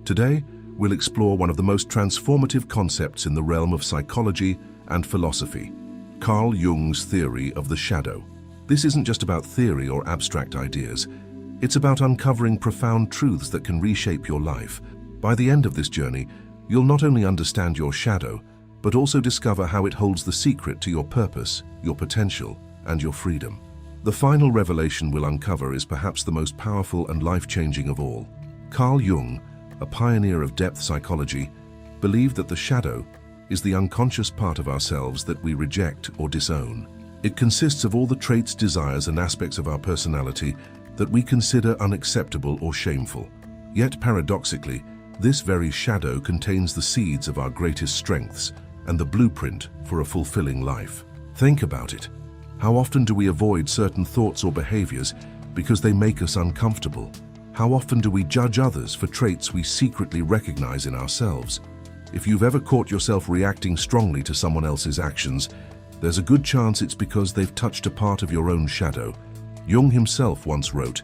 Today, we'll explore one of the most transformative concepts in the realm of psychology and philosophy, Carl Jung's theory of the shadow. This isn't just about theory or abstract ideas. It's about uncovering profound truths that can reshape your life. By the end of this journey, you'll not only understand your shadow, but also discover how it holds the secret to your purpose, your potential, and your freedom. The final revelation we'll uncover is perhaps the most powerful and life-changing of all. Carl Jung, a pioneer of depth psychology, believed that the shadow is the unconscious part of ourselves that we reject or disown. It consists of all the traits, desires, and aspects of our personality that we consider unacceptable or shameful. Yet paradoxically, this very shadow contains the seeds of our greatest strengths and the blueprint for a fulfilling life. Think about it. How often do we avoid certain thoughts or behaviors because they make us uncomfortable? How often do we judge others for traits we secretly recognize in ourselves? If you've ever caught yourself reacting strongly to someone else's actions, there's a good chance it's because they've touched a part of your own shadow. Jung himself once wrote,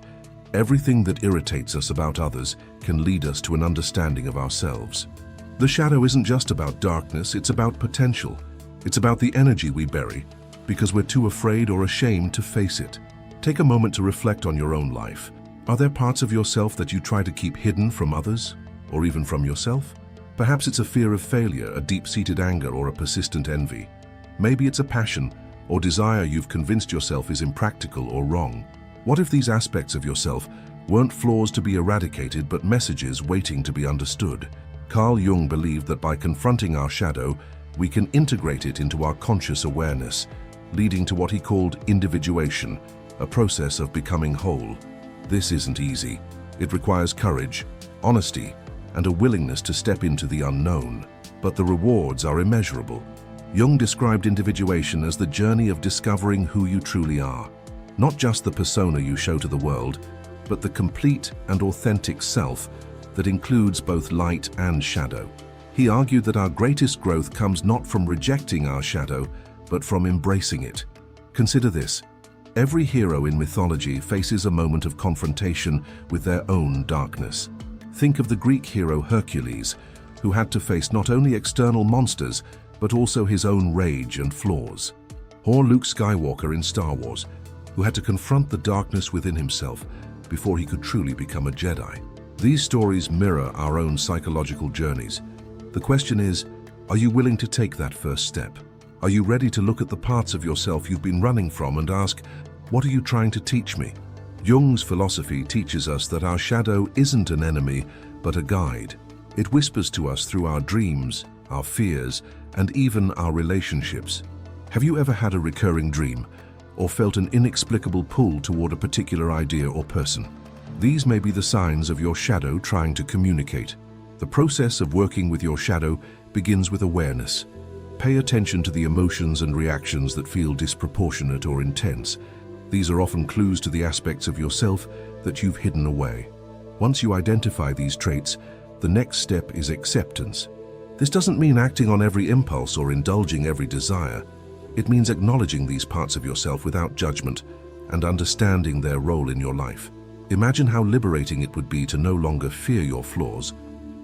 "Everything that irritates us about others can lead us to an understanding of ourselves." The shadow isn't just about darkness, it's about potential. It's about the energy we bury because we're too afraid or ashamed to face it. Take a moment to reflect on your own life. Are there parts of yourself that you try to keep hidden from others, or even from yourself? Perhaps it's a fear of failure, a deep-seated anger, or a persistent envy. Maybe it's a passion or desire you've convinced yourself is impractical or wrong. What if these aspects of yourself weren't flaws to be eradicated but messages waiting to be understood? Carl Jung believed that by confronting our shadow, we can integrate it into our conscious awareness, leading to what he called individuation, a process of becoming whole. This isn't easy. It requires courage, honesty, and a willingness to step into the unknown. But the rewards are immeasurable. Jung described individuation as the journey of discovering who you truly are. Not just the persona you show to the world, but the complete and authentic self that includes both light and shadow. He argued that our greatest growth comes not from rejecting our shadow, but from embracing it. Consider this. Every hero in mythology faces a moment of confrontation with their own darkness. Think of the Greek hero Hercules, who had to face not only external monsters, but also his own rage and flaws. Or Luke Skywalker in Star Wars, who had to confront the darkness within himself before he could truly become a Jedi. These stories mirror our own psychological journeys. The question is, are you willing to take that first step? Are you ready to look at the parts of yourself you've been running from and ask, what are you trying to teach me? Jung's philosophy teaches us that our shadow isn't an enemy, but a guide. It whispers to us through our dreams, our fears, and even our relationships. Have you ever had a recurring dream or felt an inexplicable pull toward a particular idea or person? These may be the signs of your shadow trying to communicate. The process of working with your shadow begins with awareness. Pay attention to the emotions and reactions that feel disproportionate or intense. These are often clues to the aspects of yourself that you've hidden away. Once you identify these traits, the next step is acceptance. This doesn't mean acting on every impulse or indulging every desire. It means acknowledging these parts of yourself without judgment and understanding their role in your life. Imagine how liberating it would be to no longer fear your flaws,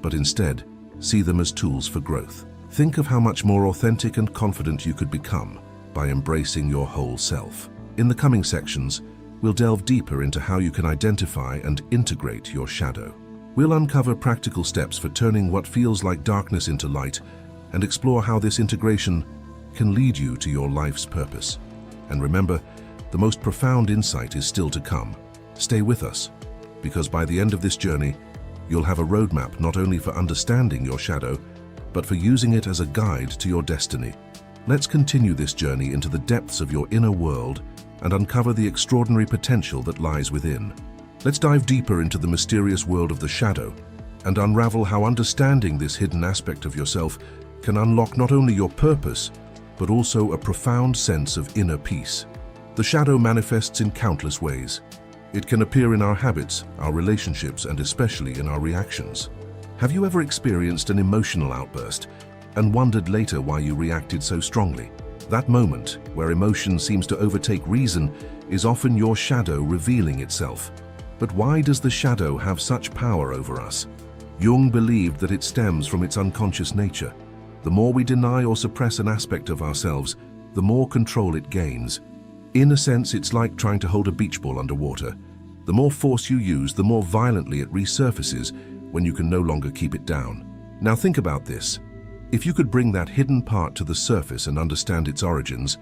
but instead see them as tools for growth. Think of how much more authentic and confident you could become by embracing your whole self. In the coming sections, we'll delve deeper into how you can identify and integrate your shadow. We'll uncover practical steps for turning what feels like darkness into light and explore how this integration can lead you to your life's purpose. And remember, the most profound insight is still to come. Stay with us, because by the end of this journey, you'll have a roadmap not only for understanding your shadow, but for using it as a guide to your destiny. Let's continue this journey into the depths of your inner world and uncover the extraordinary potential that lies within. Let's dive deeper into the mysterious world of the shadow and unravel how understanding this hidden aspect of yourself can unlock not only your purpose, but also a profound sense of inner peace. The shadow manifests in countless ways. It can appear in our habits, our relationships, and especially in our reactions. Have you ever experienced an emotional outburst and wondered later why you reacted so strongly? That moment, where emotion seems to overtake reason, is often your shadow revealing itself. But why does the shadow have such power over us? Jung believed that it stems from its unconscious nature. The more we deny or suppress an aspect of ourselves, the more control it gains. In a sense, it's like trying to hold a beach ball underwater. The more force you use, the more violently it resurfaces when you can no longer keep it down. Now think about this. If you could bring that hidden part to the surface and understand its origins,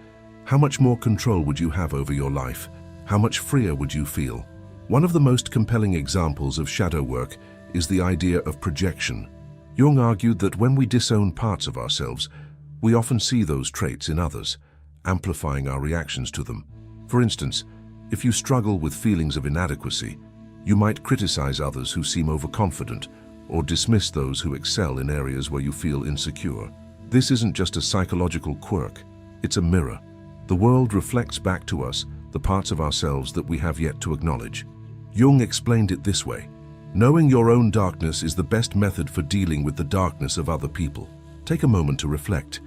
how much more control would you have over your life? How much freer would you feel? One of the most compelling examples of shadow work is the idea of projection. Jung argued that when we disown parts of ourselves, we often see those traits in others, amplifying our reactions to them. For instance, if you struggle with feelings of inadequacy, you might criticize others who seem overconfident or dismiss those who excel in areas where you feel insecure. This isn't just a psychological quirk, it's a mirror. The world reflects back to us the parts of ourselves that we have yet to acknowledge. Jung explained it this way: knowing your own darkness is the best method for dealing with the darkness of other people. Take a moment to reflect.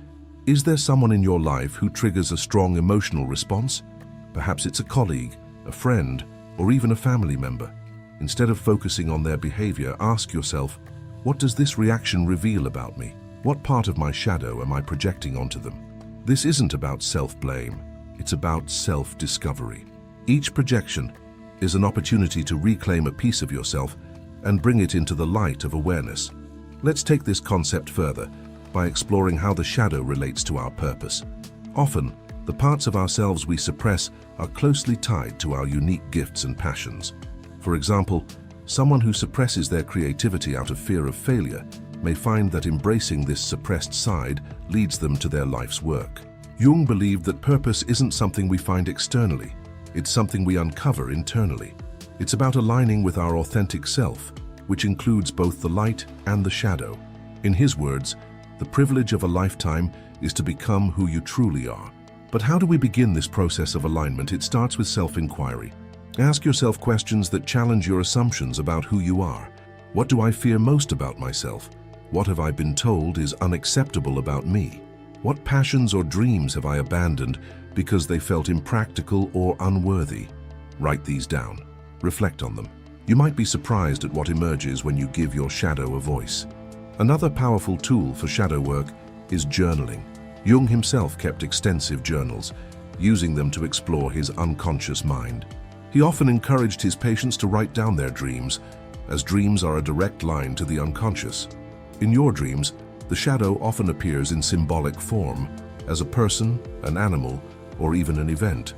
Is there someone in your life who triggers a strong emotional response? Perhaps it's a colleague, a friend, or even a family member. Instead of focusing on their behavior, ask yourself, what does this reaction reveal about me? What part of my shadow am I projecting onto them? This isn't about self-blame, it's about self-discovery. Each projection is an opportunity to reclaim a piece of yourself and bring it into the light of awareness. Let's take this concept further by exploring how the shadow relates to our purpose. Often, the parts of ourselves we suppress are closely tied to our unique gifts and passions. For example, someone who suppresses their creativity out of fear of failure may find that embracing this suppressed side leads them to their life's work. Jung believed that purpose isn't something we find externally, it's something we uncover internally. It's about aligning with our authentic self, which includes both the light and the shadow. In his words, the privilege of a lifetime is to become who you truly are. But how do we begin this process of alignment? It starts with self-inquiry. Ask yourself questions that challenge your assumptions about who you are. What do I fear most about myself? What have I been told is unacceptable about me? What passions or dreams have I abandoned because they felt impractical or unworthy? Write these down. Reflect on them. You might be surprised at what emerges when you give your shadow a voice. Another powerful tool for shadow work is journaling. Jung himself kept extensive journals, using them to explore his unconscious mind. He often encouraged his patients to write down their dreams, as dreams are a direct line to the unconscious. In your dreams, the shadow often appears in symbolic form, as a person, an animal, or even an event.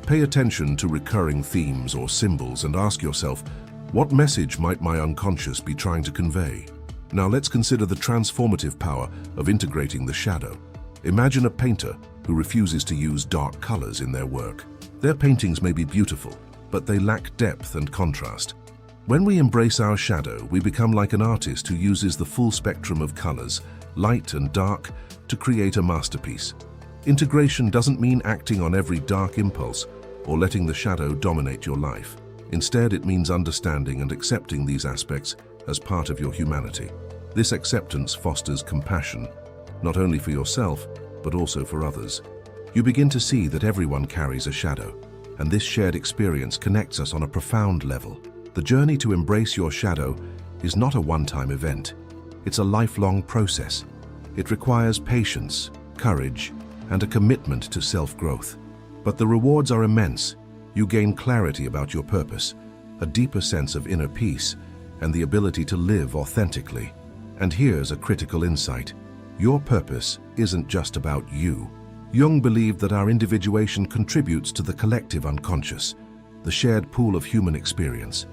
Pay attention to recurring themes or symbols and ask yourself, what message might my unconscious be trying to convey? Now let's consider the transformative power of integrating the shadow. Imagine a painter who refuses to use dark colors in their work. Their paintings may be beautiful, but they lack depth and contrast. When we embrace our shadow, we become like an artist who uses the full spectrum of colors, light and dark, to create a masterpiece. Integration doesn't mean acting on every dark impulse or letting the shadow dominate your life. Instead, it means understanding and accepting these aspects as part of your humanity. This acceptance fosters compassion, not only for yourself, but also for others. You begin to see that everyone carries a shadow, and this shared experience connects us on a profound level. The journey to embrace your shadow is not a one-time event. It's a lifelong process. It requires patience, courage, and a commitment to self-growth. But the rewards are immense. You gain clarity about your purpose, a deeper sense of inner peace, and the ability to live authentically. And here's a critical insight. Your purpose isn't just about you. Jung believed that our individuation contributes to the collective unconscious, the shared pool of human experience.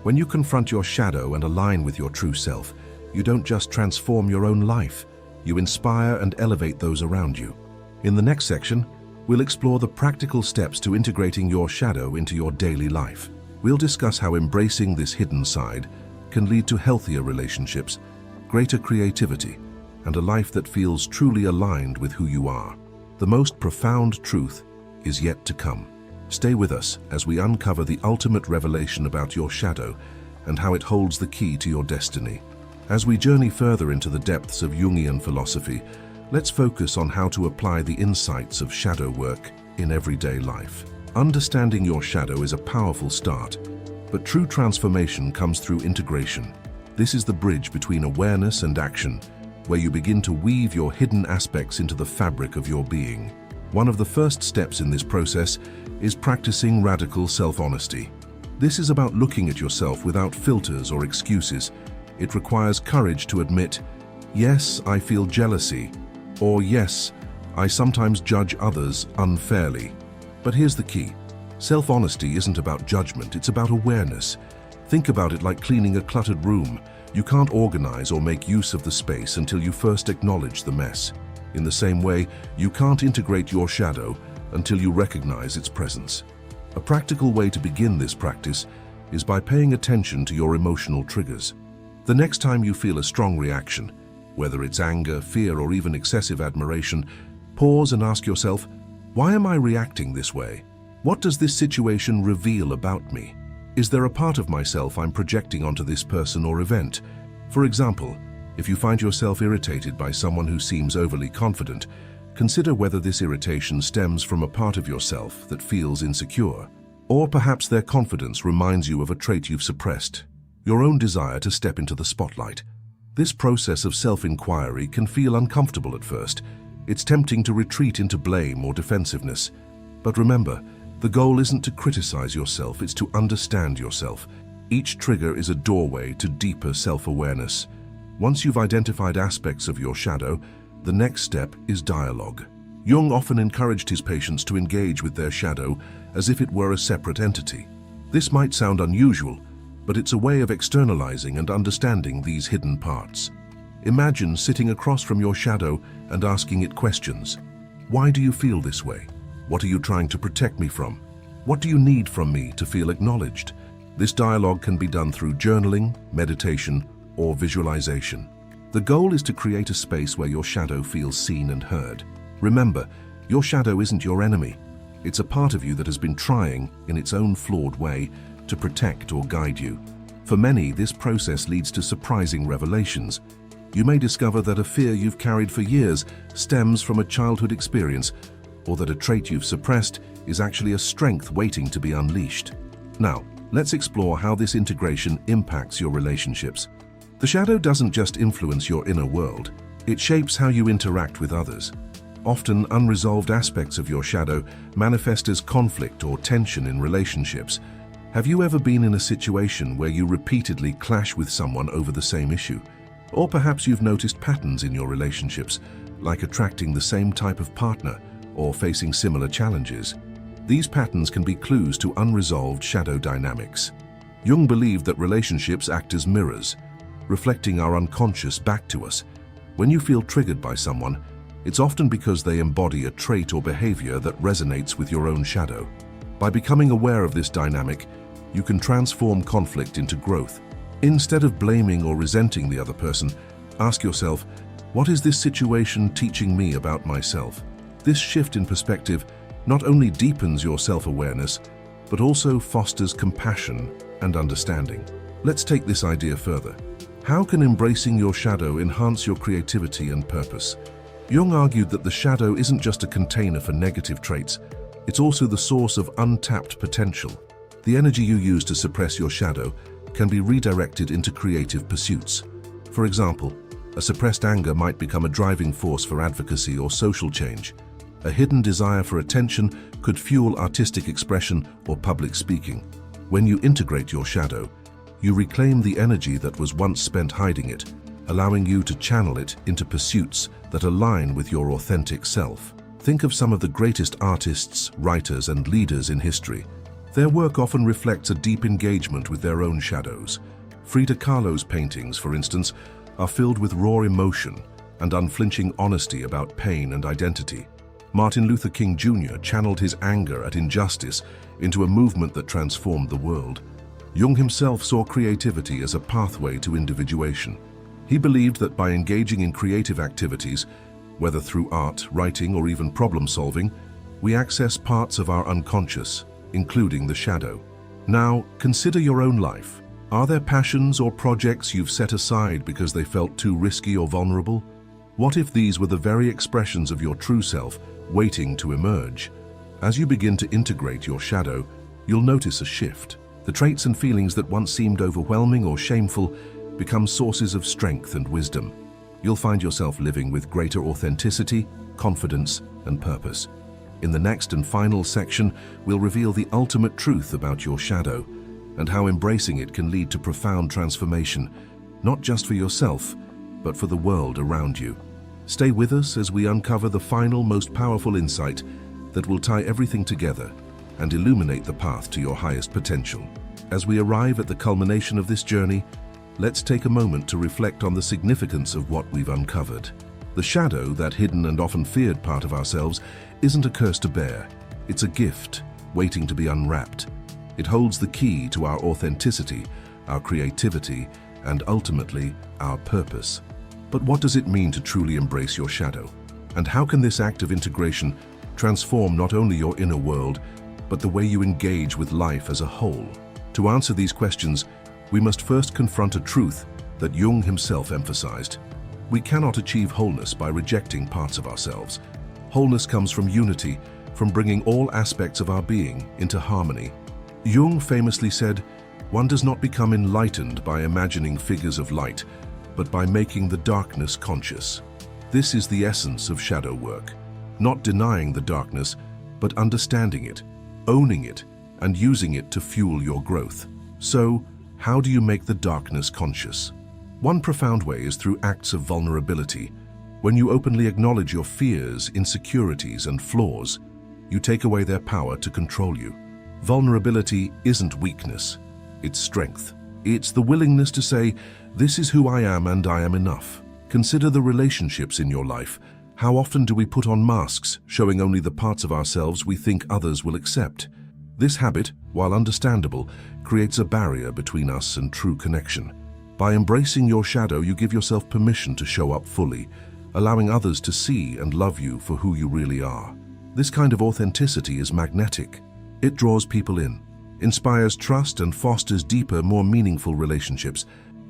When you confront your shadow and align with your true self, you don't just transform your own life, you inspire and elevate those around you. In the next section, we'll explore the practical steps to integrating your shadow into your daily life. We'll discuss how embracing this hidden side can lead to healthier relationships, greater creativity, and a life that feels truly aligned with who you are. The most profound truth is yet to come. Stay with us as we uncover the ultimate revelation about your shadow and how it holds the key to your destiny. As we journey further into the depths of Jungian philosophy, let's focus on how to apply the insights of shadow work in everyday life. Understanding your shadow is a powerful start, but true transformation comes through integration. This is the bridge between awareness and action, where you begin to weave your hidden aspects into the fabric of your being. One of the first steps in this process is practicing radical self-honesty. This is about looking at yourself without filters or excuses. It requires courage to admit, yes, I feel jealousy, or yes, I sometimes judge others unfairly. But here's the key. Self-honesty isn't about judgment, it's about awareness. Think about it like cleaning a cluttered room. You can't organize or make use of the space until you first acknowledge the mess. In the same way, you can't integrate your shadow until you recognize its presence. A practical way to begin this practice is by paying attention to your emotional triggers. The next time you feel a strong reaction, whether it's anger, fear, or even excessive admiration, pause and ask yourself, why am I reacting this way? What does this situation reveal about me? Is there a part of myself I'm projecting onto this person or event? For example, if you find yourself irritated by someone who seems overly confident, consider whether this irritation stems from a part of yourself that feels insecure. Or perhaps their confidence reminds you of a trait you've suppressed, your own desire to step into the spotlight. This process of self-inquiry can feel uncomfortable at first. It's tempting to retreat into blame or defensiveness. But remember, the goal isn't to criticize yourself, it's to understand yourself. Each trigger is a doorway to deeper self-awareness. Once you've identified aspects of your shadow, the next step is dialogue. Jung often encouraged his patients to engage with their shadow as if it were a separate entity. This might sound unusual, but it's a way of externalizing and understanding these hidden parts. Imagine sitting across from your shadow and asking it questions. Why do you feel this way? What are you trying to protect me from? What do you need from me to feel acknowledged? This dialogue can be done through journaling, meditation, or visualization. The goal is to create a space where your shadow feels seen and heard. Remember, your shadow isn't your enemy. It's a part of you that has been trying, in its own flawed way, to protect or guide you. For many, this process leads to surprising revelations. You may discover that a fear you've carried for years stems from a childhood experience, or that a trait you've suppressed is actually a strength waiting to be unleashed. Now, let's explore how this integration impacts your relationships. The shadow doesn't just influence your inner world, it shapes how you interact with others. Often, unresolved aspects of your shadow manifest as conflict or tension in relationships. Have you ever been in a situation where you repeatedly clash with someone over the same issue? Or perhaps you've noticed patterns in your relationships, like attracting the same type of partner or facing similar challenges. These patterns can be clues to unresolved shadow dynamics. Jung believed that relationships act as mirrors, reflecting our unconscious back to us. When you feel triggered by someone, it's often because they embody a trait or behavior that resonates with your own shadow. By becoming aware of this dynamic, you can transform conflict into growth. Instead of blaming or resenting the other person, ask yourself, what is this situation teaching me about myself? This shift in perspective not only deepens your self-awareness, but also fosters compassion and understanding. Let's take this idea further. How can embracing your shadow enhance your creativity and purpose? Jung argued that the shadow isn't just a container for negative traits, it's also the source of untapped potential. The energy you use to suppress your shadow can be redirected into creative pursuits. For example, a suppressed anger might become a driving force for advocacy or social change. A hidden desire for attention could fuel artistic expression or public speaking. When you integrate your shadow, you reclaim the energy that was once spent hiding it, allowing you to channel it into pursuits that align with your authentic self. Think of some of the greatest artists, writers, and leaders in history. Their work often reflects a deep engagement with their own shadows. Frida Kahlo's paintings, for instance, are filled with raw emotion and unflinching honesty about pain and identity. Martin Luther King Jr. channeled his anger at injustice into a movement that transformed the world. Jung himself saw creativity as a pathway to individuation. He believed that by engaging in creative activities, whether through art, writing, or even problem-solving, we access parts of our unconscious, including the shadow. Now, consider your own life. Are there passions or projects you've set aside because they felt too risky or vulnerable? What if these were the very expressions of your true self, waiting to emerge? As you begin to integrate your shadow, you'll notice a shift. The traits and feelings that once seemed overwhelming or shameful become sources of strength and wisdom. You'll find yourself living with greater authenticity, confidence, and purpose. In the next and final section, we'll reveal the ultimate truth about your shadow and how embracing it can lead to profound transformation, not just for yourself, but for the world around you. Stay with us as we uncover the final, most powerful insight that will tie everything together and illuminate the path to your highest potential. As we arrive at the culmination of this journey, let's take a moment to reflect on the significance of what we've uncovered. The shadow, that hidden and often feared part of ourselves, isn't a curse to bear. It's a gift waiting to be unwrapped. It holds the key to our authenticity, our creativity, and ultimately, our purpose. But what does it mean to truly embrace your shadow? And how can this act of integration transform not only your inner world, but the way you engage with life as a whole? To answer these questions, we must first confront a truth that Jung himself emphasized. We cannot achieve wholeness by rejecting parts of ourselves. Wholeness comes from unity, from bringing all aspects of our being into harmony. Jung famously said, "One does not become enlightened by imagining figures of light, but by making the darkness conscious." This is the essence of shadow work. Not denying the darkness, but understanding it, owning it, and using it to fuel your growth. So, how do you make the darkness conscious? One profound way is through acts of vulnerability. When you openly acknowledge your fears, insecurities, and flaws, you take away their power to control you. Vulnerability isn't weakness, it's strength. It's the willingness to say, "This is who I am and I am enough." Consider the relationships in your life. How often do we put on masks, showing only the parts of ourselves we think others will accept? This habit, while understandable, creates a barrier between us and true connection. By embracing your shadow, you give yourself permission to show up fully, allowing others to see and love you for who you really are. This kind of authenticity is magnetic. It draws people in, inspires trust, and fosters deeper, more meaningful relationships.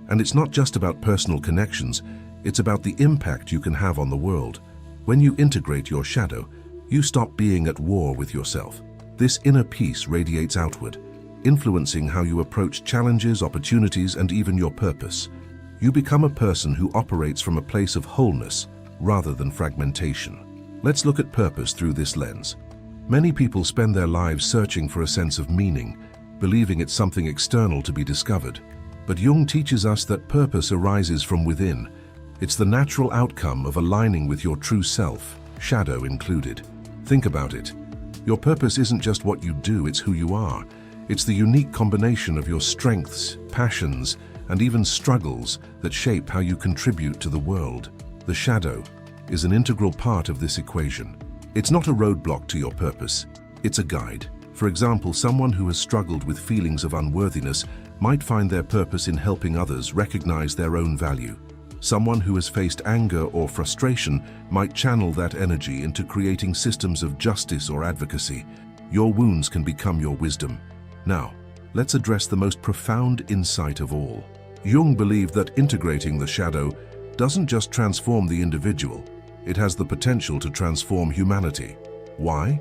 And it's not just about personal connections, it's about the impact you can have on the world. When you integrate your shadow, you stop being at war with yourself. This inner peace radiates outward, influencing how you approach challenges, opportunities, and even your purpose. You become a person who operates from a place of wholeness rather than fragmentation. Let's look at purpose through this lens. Many people spend their lives searching for a sense of meaning, believing it's something external to be discovered. But Jung teaches us that purpose arises from within. It's the natural outcome of aligning with your true self, shadow included. Think about it. Your purpose isn't just what you do, it's who you are. It's the unique combination of your strengths, passions, and even struggles that shape how you contribute to the world. The shadow is an integral part of this equation. It's not a roadblock to your purpose, it's a guide. For example, someone who has struggled with feelings of unworthiness might find their purpose in helping others recognize their own value. Someone who has faced anger or frustration might channel that energy into creating systems of justice or advocacy. Your wounds can become your wisdom. Now, let's address the most profound insight of all. Jung believed that integrating the shadow doesn't just transform the individual, it has the potential to transform humanity. Why?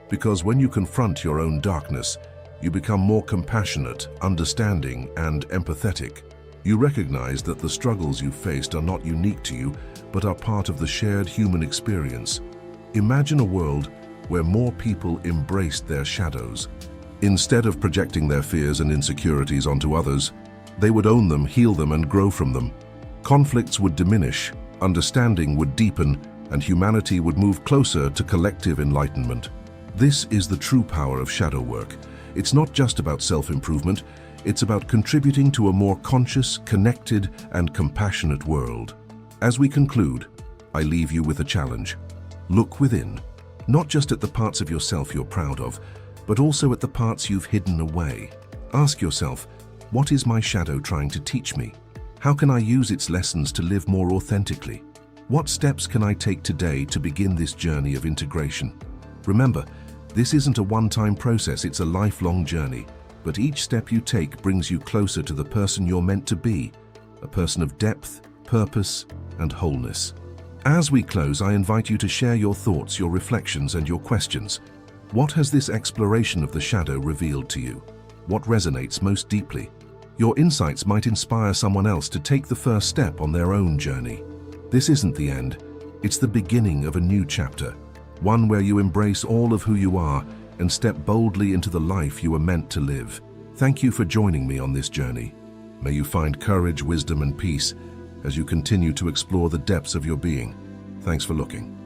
Because when you confront your own darkness, you become more compassionate, understanding, and empathetic. You recognize that the struggles you've faced are not unique to you, but are part of the shared human experience. Imagine a world where more people embraced their shadows. Instead of projecting their fears and insecurities onto others, they would own them, heal them, and grow from them. Conflicts would diminish, understanding would deepen, and humanity would move closer to collective enlightenment. This is the true power of shadow work. It's not just about self-improvement, it's about contributing to a more conscious, connected, and compassionate world. As we conclude, I leave you with a challenge. Look within, not just at the parts of yourself you're proud of, but also at the parts you've hidden away. Ask yourself, what is my shadow trying to teach me? How can I use its lessons to live more authentically? What steps can I take today to begin this journey of integration? Remember, this isn't a one-time process, it's a lifelong journey. But each step you take brings you closer to the person you're meant to be, a person of depth, purpose, and wholeness. As we close, I invite you to share your thoughts, your reflections, and your questions. What has this exploration of the shadow revealed to you? What resonates most deeply? Your insights might inspire someone else to take the first step on their own journey. This isn't the end. It's the beginning of a new chapter, one where you embrace all of who you are and step boldly into the life you were meant to live. Thank you for joining me on this journey. May you find courage, wisdom, and peace as you continue to explore the depths of your being. Thanks for looking.